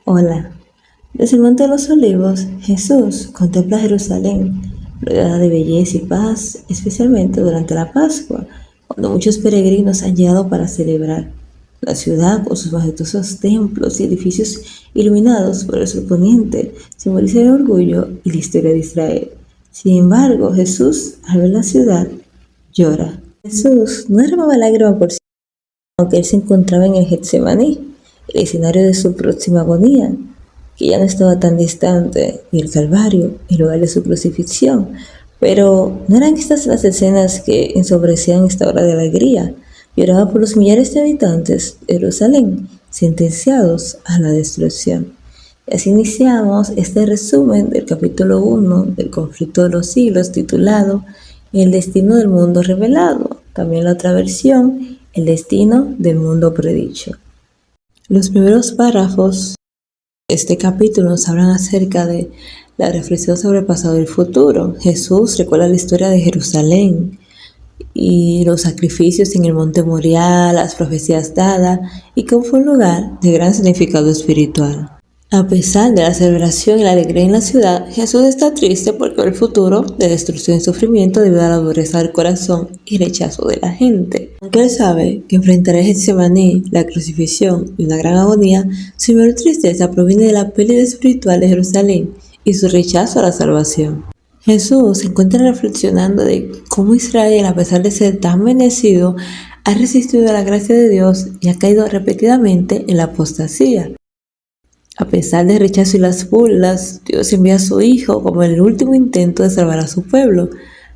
Hola. Desde el Monte de los Olivos, Jesús contempla Jerusalén, rodeada de belleza y paz, especialmente durante la Pascua, cuando muchos peregrinos han llegado para celebrar. La ciudad, con sus majestuosos templos y edificios iluminados por el sol poniente, simboliza el orgullo y la historia de Israel. Sin embargo, Jesús, al ver la ciudad, llora. Jesús no derramaba lágrimas por sí, aunque él se encontraba en el Getsemaní, el escenario de su próxima agonía, que ya no estaba tan distante, y el Calvario, el lugar de su crucifixión. Pero no eran estas las escenas que ensombrecían esta hora de alegría. Lloraba por los millares de habitantes de Jerusalén, sentenciados a la destrucción. Y así iniciamos este resumen del capítulo 1 del conflicto de los siglos, titulado El destino del mundo revelado. También la otra versión, El destino del mundo predicho. Los primeros párrafos de este capítulo nos hablan acerca de la reflexión sobre el pasado y el futuro. Jesús recuerda la historia de Jerusalén y los sacrificios en el monte Moriah, las profecías dadas, y cómo fue un lugar de gran significado espiritual. A pesar de la celebración y la alegría en la ciudad, Jesús está triste porque ve el futuro de destrucción y sufrimiento debido a la dureza del corazón y rechazo de la gente. Aunque él sabe que enfrentará el Getsemaní, la crucifixión y una gran agonía, su mayor tristeza proviene de la pérdida espiritual de Jerusalén y su rechazo a la salvación. Jesús se encuentra reflexionando de cómo Israel, a pesar de ser tan bendecido, ha resistido a la gracia de Dios y ha caído repetidamente en la apostasía. A pesar del rechazo y las burlas, Dios envía a su Hijo como el último intento de salvar a su pueblo.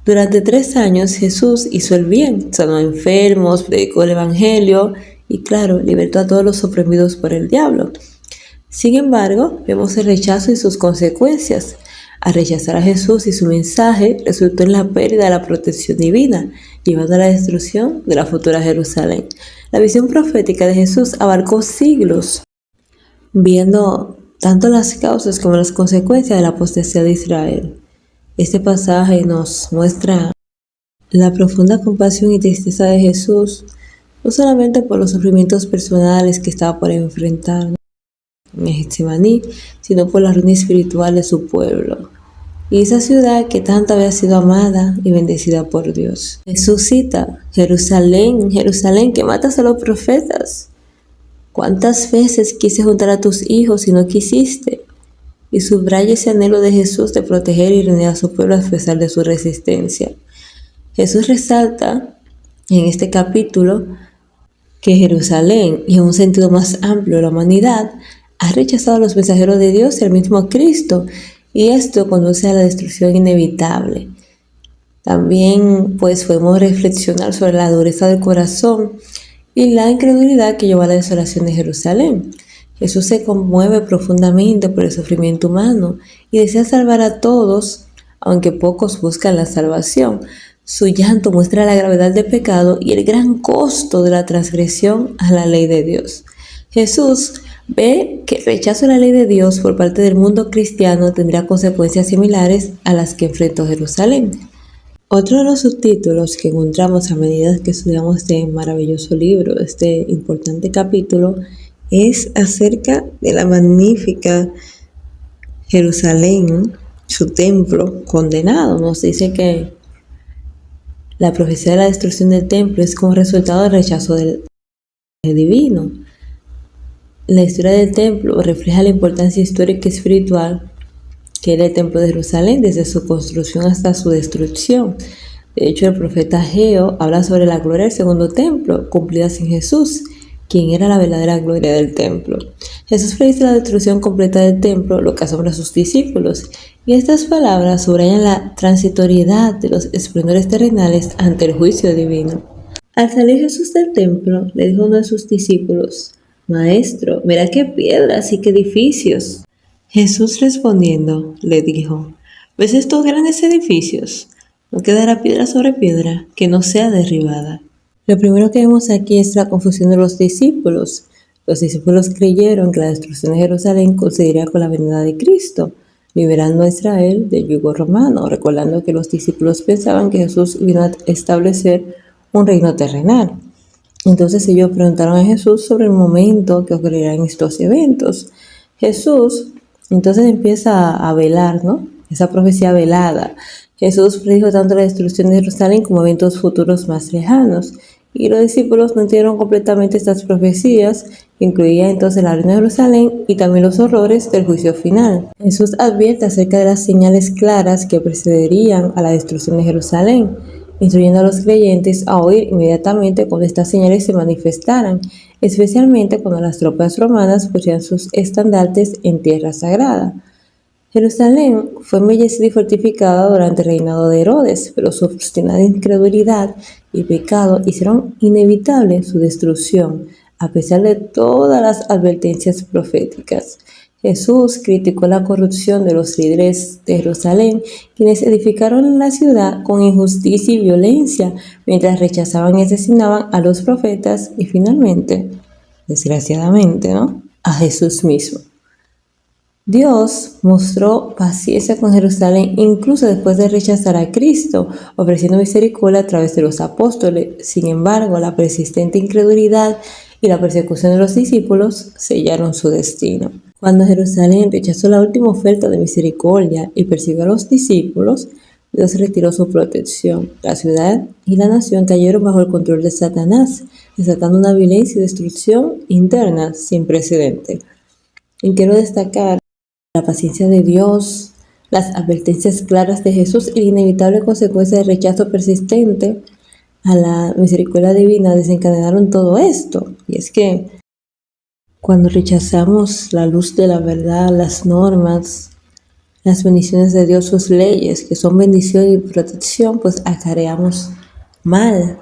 Durante 3 años Jesús hizo el bien, sanó a enfermos, predicó el Evangelio y, claro, libertó a todos los oprimidos por el diablo. Sin embargo, vemos el rechazo y sus consecuencias. Al rechazar a Jesús y su mensaje, resultó en la pérdida de la protección divina, llevando a la destrucción de la futura Jerusalén. La visión profética de Jesús abarcó siglos, viendo tanto las causas como las consecuencias de la apostasía de Israel. Este pasaje nos muestra la profunda compasión y tristeza de Jesús, no solamente por los sufrimientos personales que estaba por enfrentar en Getsemaní, sino por la ruina espiritual de su pueblo y esa ciudad que tanto había sido amada y bendecida por Dios. Jesús cita: Jerusalén, Jerusalén, que matas a los profetas. ¿Cuántas veces quise juntar a tus hijos y no quisiste? Y subraya ese anhelo de Jesús de proteger y reunir a su pueblo a pesar de su resistencia. Jesús resalta en este capítulo que Jerusalén, y en un sentido más amplio la humanidad, ha rechazado a los mensajeros de Dios y al mismo Cristo, y esto conduce a la destrucción inevitable. También podemos reflexionar sobre la dureza del corazón y la incredulidad que llevó a la desolación de Jerusalén. Jesús se conmueve profundamente por el sufrimiento humano y desea salvar a todos, aunque pocos buscan la salvación. Su llanto muestra la gravedad del pecado y el gran costo de la transgresión a la ley de Dios. Jesús ve que el rechazo a la ley de Dios por parte del mundo cristiano tendrá consecuencias similares a las que enfrentó Jerusalén. Otro de los subtítulos que encontramos a medida que estudiamos este maravilloso libro, este importante capítulo, es acerca de la magnífica Jerusalén, su templo condenado. Nos dice que la profecía de la destrucción del templo es como resultado del rechazo del divino. La historia del templo refleja la importancia histórica y espiritual que era el templo de Jerusalén desde su construcción hasta su destrucción. De hecho, el profeta Ageo habla sobre la gloria del segundo templo, cumplida en Jesús, quien era la verdadera gloria del templo. Jesús predice la destrucción completa del templo, lo que asombra a sus discípulos, y estas palabras subrayan la transitoriedad de los esplendores terrenales ante el juicio divino. Al salir Jesús del templo, le dijo a uno de sus discípulos: Maestro, mira qué piedras y qué edificios. Jesús respondiendo, le dijo: ¿Ves estos grandes edificios? No quedará piedra sobre piedra que no sea derribada. Lo primero que vemos aquí es la confusión de los discípulos. Los discípulos creyeron que la destrucción de Jerusalén coincidiría con la venida de Cristo, liberando a Israel del yugo romano, recordando que los discípulos pensaban que Jesús vino a establecer un reino terrenal. Entonces ellos preguntaron a Jesús sobre el momento que ocurrirán estos eventos. Jesús entonces empieza a velar, ¿no? Esa profecía velada. Jesús predijo tanto la destrucción de Jerusalén como eventos futuros más lejanos. Y los discípulos no entendieron completamente estas profecías, que incluían entonces la ruina de Jerusalén y también los horrores del juicio final. Jesús advierte acerca de las señales claras que precederían a la destrucción de Jerusalén, instruyendo a los creyentes a oír inmediatamente cuando estas señales se manifestaran, especialmente cuando las tropas romanas pusieran sus estandartes en tierra sagrada. Jerusalén fue embellecida y fortificada durante el reinado de Herodes, pero su obstinada incredulidad y pecado hicieron inevitable su destrucción, a pesar de todas las advertencias proféticas. Jesús criticó la corrupción de los líderes de Jerusalén, quienes edificaron la ciudad con injusticia y violencia, mientras rechazaban y asesinaban a los profetas y finalmente, desgraciadamente, ¿no?, a Jesús mismo. Dios mostró paciencia con Jerusalén incluso después de rechazar a Cristo, ofreciendo misericordia a través de los apóstoles. Sin embargo, la persistente incredulidad y la persecución de los discípulos sellaron su destino. Cuando Jerusalén rechazó la última oferta de misericordia y persiguió a los discípulos, Dios retiró su protección. La ciudad y la nación cayeron bajo el control de Satanás, desatando una violencia y destrucción interna sin precedente. Y quiero destacar la paciencia de Dios, las advertencias claras de Jesús y la inevitable consecuencia del rechazo persistente a la misericordia divina desencadenaron todo esto. Y es que cuando rechazamos la luz de la verdad, las normas, las bendiciones de Dios, sus leyes, que son bendición y protección, pues acarreamos mal.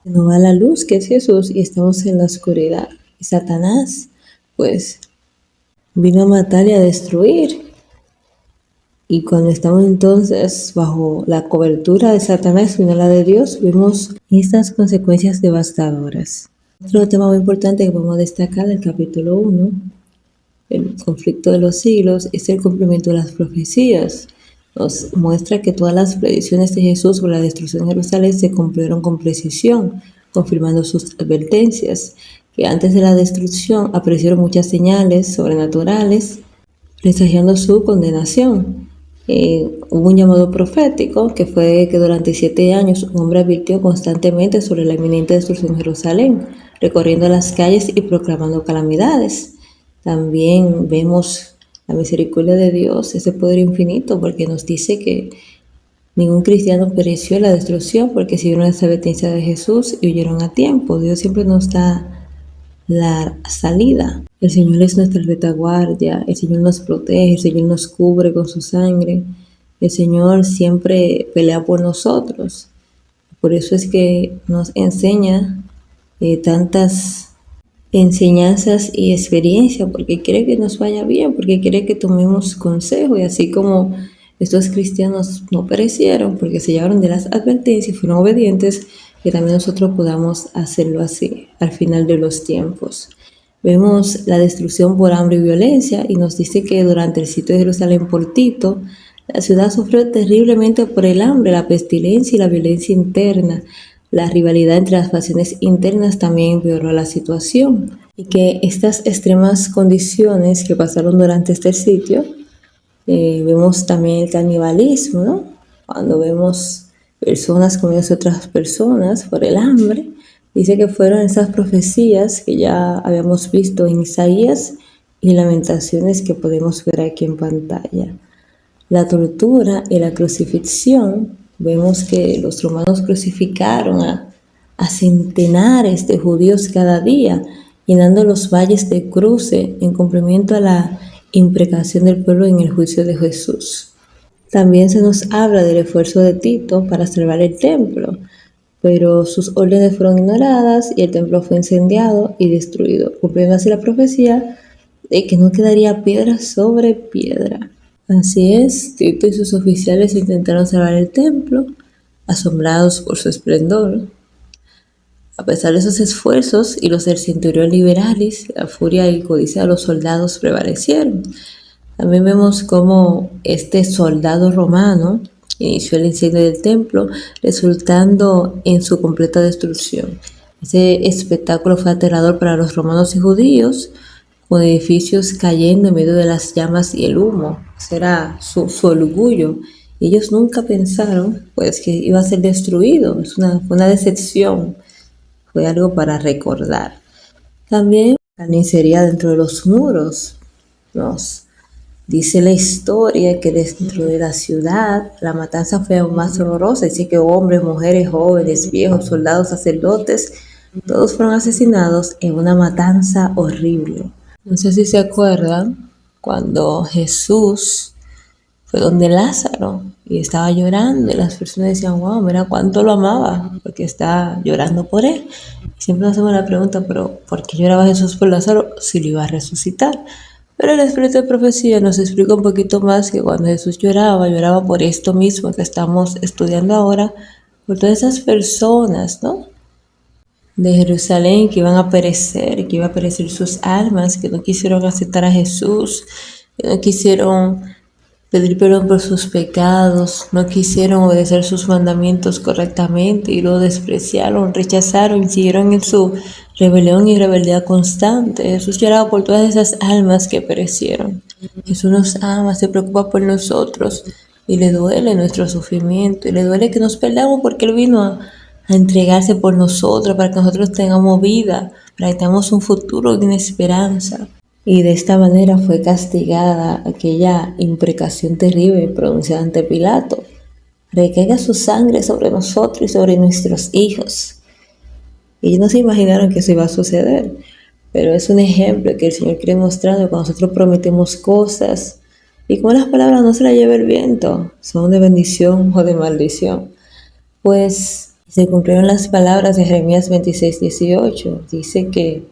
No va la luz, que es Jesús, y estamos en la oscuridad. Y Satanás, pues, vino a matar y a destruir. Y cuando estamos entonces bajo la cobertura de Satanás y no la de Dios, vemos estas consecuencias devastadoras. Otro tema muy importante que podemos destacar del capítulo 1, el conflicto de los siglos, es el cumplimiento de las profecías. Nos muestra que todas las predicciones de Jesús sobre la destrucción de Jerusalén se cumplieron con precisión, confirmando sus advertencias, que antes de la destrucción aparecieron muchas señales sobrenaturales, presagiando su condenación. Hubo un llamado profético que fue que durante 7 años un hombre advirtió constantemente sobre la inminente destrucción de Jerusalén, recorriendo las calles y proclamando calamidades. También vemos la misericordia de Dios, ese poder infinito, porque nos dice que ningún cristiano pereció en la destrucción porque siguieron esa advertencia de Jesús y huyeron a tiempo. Dios siempre nos da la salida. El Señor es nuestra retaguardia, el Señor nos protege, el Señor nos cubre con su sangre, el Señor siempre pelea por nosotros. Por eso es que nos enseña tantas enseñanzas y experiencias, porque quiere que nos vaya bien, porque quiere que tomemos consejo, y así como estos cristianos no perecieron porque se llevaron de las advertencias y fueron obedientes, que también nosotros podamos hacerlo así al final de los tiempos. Vemos la destrucción por hambre y violencia, y nos dice que durante el sitio de Jerusalén por Tito, la ciudad sufrió terriblemente por el hambre, la pestilencia y la violencia interna. La rivalidad entre las facciones internas también empeoró la situación, y que estas extremas condiciones que pasaron durante este sitio, vemos también el canibalismo, ¿no? Cuando vemos personas comiendo otras personas por el hambre, dice que fueron esas profecías que ya habíamos visto en Isaías y Lamentaciones que podemos ver aquí en pantalla. La tortura y la crucifixión, vemos que los romanos crucificaron a centenares de judíos cada día, llenando los valles de cruces en cumplimiento a la imprecación del pueblo en el juicio de Jesús. También se nos habla del esfuerzo de Tito para salvar el templo, pero sus órdenes fueron ignoradas y el templo fue incendiado y destruido, cumpliendo así la profecía de que no quedaría piedra sobre piedra. Así es, Tito y sus oficiales intentaron salvar el templo, asombrados por su esplendor. A pesar de esos esfuerzos y los del centurión Liberalis, la furia y codicia de los soldados prevalecieron. También vemos cómo este soldado romano inició el incendio del templo, resultando en su completa destrucción. Ese espectáculo fue aterrador para los romanos y judíos, con edificios cayendo en medio de las llamas y el humo. Ese era su orgullo. Ellos nunca pensaron pues que iba a ser destruido. Fue una decepción, fue algo para recordar. También carnicería dentro de los muros. Nos dice la historia que dentro de la ciudad la matanza fue aún más horrorosa. Dice que hombres, mujeres, jóvenes, viejos, soldados, sacerdotes, todos fueron asesinados en una matanza horrible. No sé si se acuerdan cuando Jesús fue donde Lázaro y estaba llorando y las personas decían, wow, mira cuánto lo amaba porque está llorando por él. Y siempre nos hacemos la pregunta, pero ¿por qué lloraba Jesús por Lázaro si lo iba a resucitar? Pero el Espíritu de Profecía nos explica un poquito más que cuando Jesús lloraba por esto mismo que estamos estudiando ahora, por todas esas personas, ¿no? De Jerusalén que iban a perecer, que iba a perecer sus almas, que no quisieron aceptar a Jesús, que no quisieron pedir perdón por sus pecados, no quisieron obedecer sus mandamientos correctamente y lo despreciaron, rechazaron y siguieron en su rebelión y rebeldía constante. Jesús lloraba por todas esas almas que perecieron. Jesús nos ama, se preocupa por nosotros y le duele nuestro sufrimiento y le duele que nos perdamos porque Él vino a entregarse por nosotros para que nosotros tengamos vida, para que tengamos un futuro de esperanza. Y de esta manera fue castigada aquella imprecación terrible pronunciada ante Pilato. Recaiga su sangre sobre nosotros y sobre nuestros hijos. Ellos no se imaginaron que eso iba a suceder, pero es un ejemplo que el Señor quiere mostrar cuando nosotros prometemos cosas y como las palabras no se las lleva el viento, son de bendición o de maldición. Pues se cumplieron las palabras de Jeremías 26:18. Dice que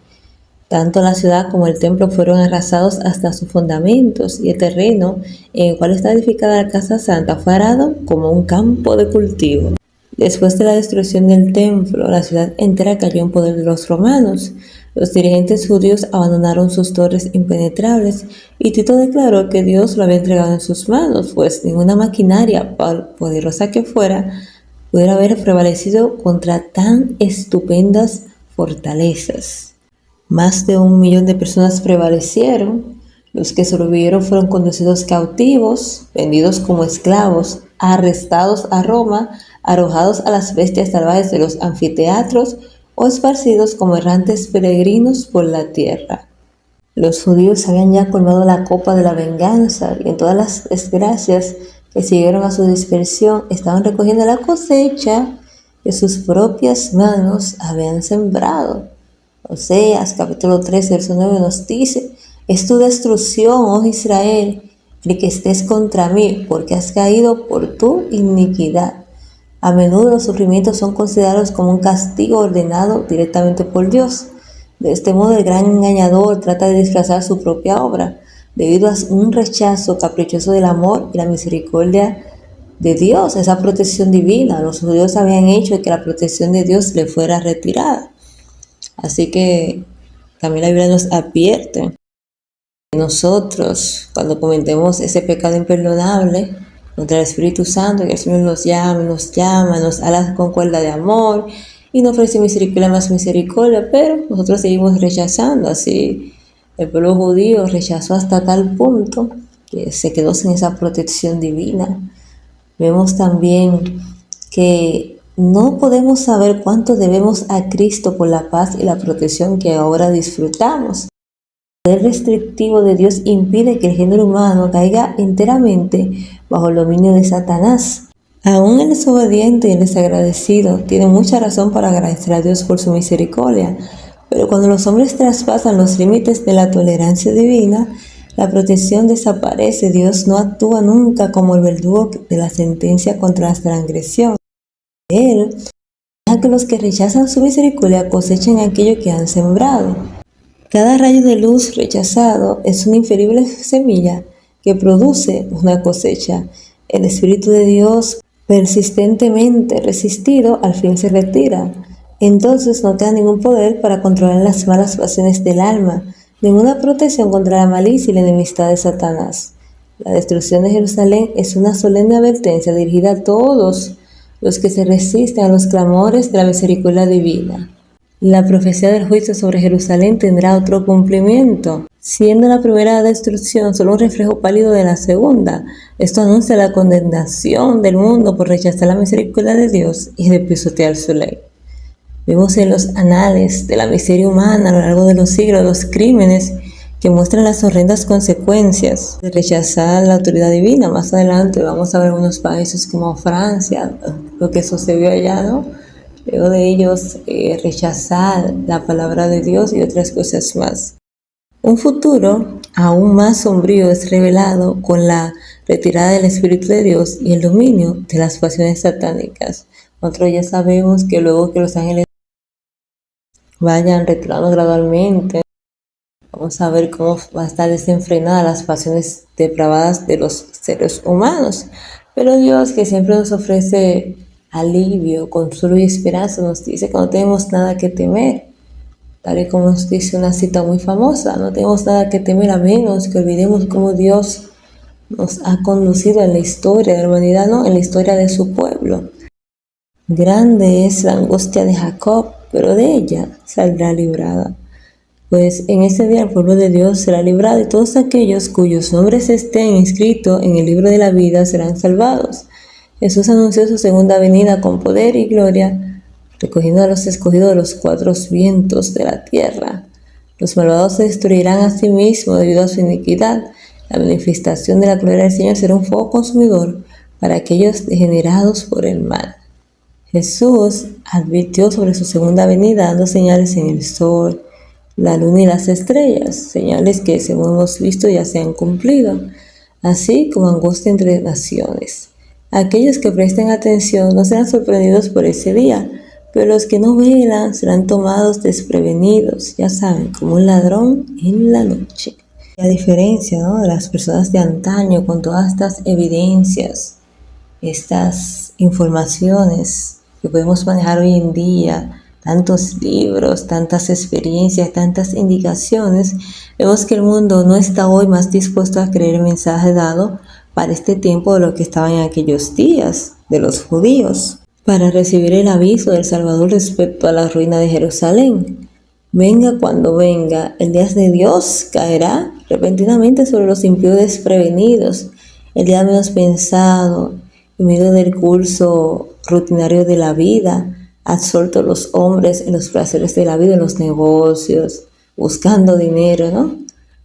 tanto la ciudad como el templo fueron arrasados hasta sus fundamentos, y el terreno en el cual está edificada la casa santa fue arado como un campo de cultivo. Después de la destrucción del templo, la ciudad entera cayó en poder de los romanos. Los dirigentes judíos abandonaron sus torres impenetrables y Tito declaró que Dios lo había entregado en sus manos, pues ninguna maquinaria, poderosa que fuera, pudiera haber prevalecido contra tan estupendas fortalezas. Más de 1 millón de personas prevalecieron. Los que sobrevivieron fueron conducidos cautivos, vendidos como esclavos, arrestados a Roma, arrojados a las bestias salvajes de los anfiteatros o esparcidos como errantes peregrinos por la tierra. Los judíos habían ya colmado la copa de la venganza y en todas las desgracias que siguieron a su dispersión estaban recogiendo la cosecha que sus propias manos habían sembrado. Oseas capítulo 13, verso 9 nos dice: es tu destrucción, oh Israel, el que estés contra mí, porque has caído por tu iniquidad. A menudo los sufrimientos son considerados como un castigo ordenado directamente por Dios. De este modo el gran engañador trata de disfrazar su propia obra, debido a un rechazo caprichoso del amor y la misericordia de Dios, esa protección divina. Los judíos habían hecho que la protección de Dios le fuera retirada. Así que también la Biblia nos advierte que nosotros, cuando cometemos ese pecado imperdonable contra el Espíritu Santo, que el Señor nos llama, nos ala con cuerda de amor y nos ofrece misericordia más misericordia, pero nosotros seguimos rechazando. Así el pueblo judío rechazó hasta tal punto que se quedó sin esa protección divina. Vemos también que no podemos saber cuánto debemos a Cristo por la paz y la protección que ahora disfrutamos. El poder restrictivo de Dios impide que el género humano caiga enteramente bajo el dominio de Satanás. Aún el desobediente y el desagradecido tiene mucha razón para agradecer a Dios por su misericordia, pero cuando los hombres traspasan los límites de la tolerancia divina, la protección desaparece. Dios no actúa nunca como el verdugo de la sentencia contra la transgresión. Él deja que los que rechazan su misericordia cosechen aquello que han sembrado. Cada rayo de luz rechazado es una inferible semilla que produce una cosecha. El Espíritu de Dios, persistentemente resistido, al fin se retira. Entonces no queda ningún poder para controlar las malas pasiones del alma, ninguna protección contra la malicia y la enemistad de Satanás. La destrucción de Jerusalén es una solemne advertencia dirigida a todos los que se resisten a los clamores de la misericordia divina. La profecía del juicio sobre Jerusalén tendrá otro cumplimiento. siendo la primera destrucción solo un reflejo pálido de la segunda. Esto anuncia la condenación del mundo por rechazar la misericordia de Dios y de pisotear su ley. Vemos en los anales de la miseria humana a lo largo de los siglos los crímenes que muestran las horrendas consecuencias de rechazar la autoridad divina. Más adelante vamos a ver algunos países como Francia, lo que sucedió allá, ¿no? Luego de ellos rechazar la palabra de Dios y otras cosas más. Un futuro aún más sombrío es revelado con la retirada del Espíritu de Dios y el dominio de las pasiones satánicas. Nosotros ya sabemos que luego que los ángeles vayan retirando gradualmente, vamos a ver cómo va a estar desenfrenada las pasiones depravadas de los seres humanos. Pero Dios, que siempre nos ofrece alivio, consuelo y esperanza, nos dice que no tenemos nada que temer. Tal y como nos dice una cita muy famosa, no tenemos nada que temer a menos que olvidemos cómo Dios nos ha conducido en la historia de la humanidad, ¿no? En la historia de su pueblo. Grande es la angustia de Jacob, pero de ella saldrá librada. Pues en ese día el pueblo de Dios será librado y todos aquellos cuyos nombres estén inscritos en el libro de la vida serán salvados. Jesús anunció su segunda venida con poder y gloria, recogiendo a los escogidos de los cuatro vientos de la tierra. Los malvados se destruirán a sí mismos debido a su iniquidad. La manifestación de la gloria del Señor será un fuego consumidor para aquellos degenerados por el mal. Jesús advirtió sobre su segunda venida dando señales en el sol, la luna y las estrellas, señales que según hemos visto ya se han cumplido, así como angustia entre naciones. Aquellos que presten atención no serán sorprendidos por ese día, pero los que no velan serán tomados desprevenidos, ya saben, como un ladrón en la noche. A diferencia, ¿no?, de las personas de antaño, con todas estas evidencias, estas informaciones que podemos manejar hoy en día, tantos libros, tantas experiencias, tantas indicaciones, vemos que el mundo no está hoy más dispuesto a creer el mensaje dado para este tiempo de lo que estaba en aquellos días de los judíos, para recibir el aviso del Salvador respecto a la ruina de Jerusalén. Venga cuando venga, el día de Dios caerá repentinamente sobre los impíos desprevenidos, el día menos pensado, en medio del curso rutinario de la vida, absortos los hombres en los placeres de la vida, en los negocios, buscando dinero, ¿no?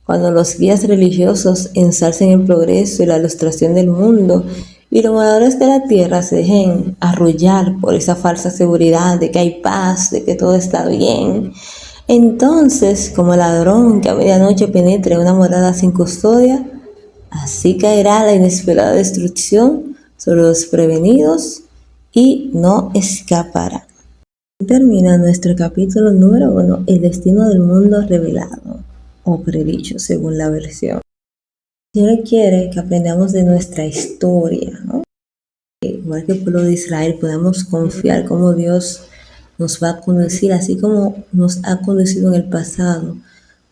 Cuando los guías religiosos ensalcen el progreso y la ilustración del mundo y los moradores de la tierra se dejen arrullar por esa falsa seguridad de que hay paz, de que todo está bien, entonces, como el ladrón que a medianoche penetra en una morada sin custodia, así caerá la inesperada destrucción sobre los prevenidos y no escapará. Termina nuestro capítulo número 1, el destino del mundo revelado o predicho según la versión. El Señor quiere que aprendamos de nuestra historia, ¿no? Igual que el pueblo de Israel, podamos confiar cómo Dios nos va a conducir, así como nos ha conducido en el pasado,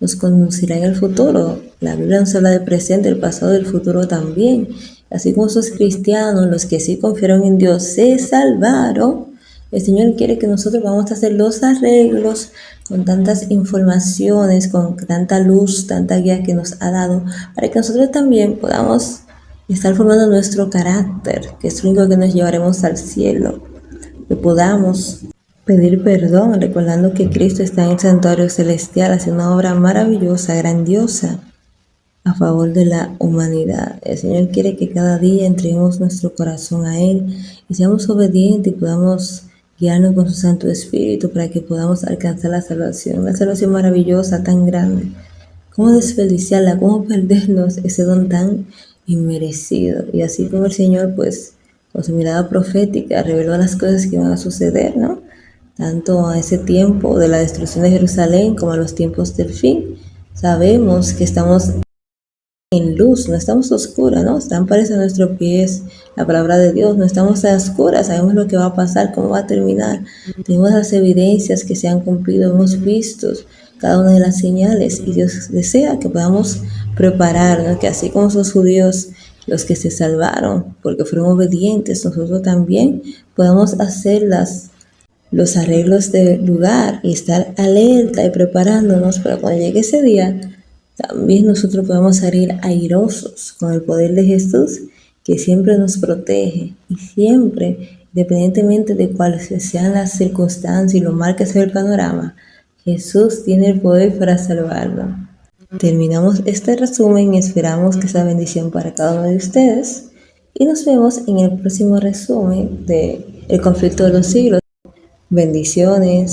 nos conducirá en el futuro. La Biblia nos habla del presente, el pasado y el futuro también. Así como esos cristianos, los que sí confiaron en Dios, se salvaron. El Señor quiere que nosotros vamos a hacer los arreglos con tantas informaciones, con tanta luz, tanta guía que nos ha dado, para que nosotros también podamos estar formando nuestro carácter, que es lo único que nos llevaremos al cielo, que podamos pedir perdón, recordando que Cristo está en el santuario celestial haciendo una obra maravillosa, grandiosa, a favor de la humanidad. El Señor quiere que cada día entreguemos nuestro corazón a Él y seamos obedientes y podamos guiarnos con su Santo Espíritu para que podamos alcanzar la salvación, una salvación maravillosa, tan grande. ¿Cómo desperdiciarla? ¿Cómo perdernos ese don tan inmerecido? Y así como el Señor, pues, con su mirada profética, reveló las cosas que van a suceder, ¿no? Tanto a ese tiempo de la destrucción de Jerusalén como a los tiempos del fin. Sabemos que estamos en luz, no estamos oscuras, ¿no? Están parece a nuestros pies la palabra de Dios, no estamos a oscuras, sabemos lo que va a pasar, cómo va a terminar. Tenemos las evidencias que se han cumplido, hemos visto cada una de las señales y Dios desea que podamos prepararnos, que así como esos judíos, los que se salvaron porque fueron obedientes, nosotros también podamos hacer los arreglos del lugar y estar alerta y preparándonos para cuando llegue ese día También nosotros podemos salir airosos con el poder de Jesús, que siempre nos protege y siempre, independientemente de cuáles sean las circunstancias y lo mal que sea el panorama, Jesús tiene el poder para salvarnos. Terminamos este resumen y esperamos que sea bendición para cada uno de ustedes. Y nos vemos en el próximo resumen de El conflicto de los siglos. Bendiciones.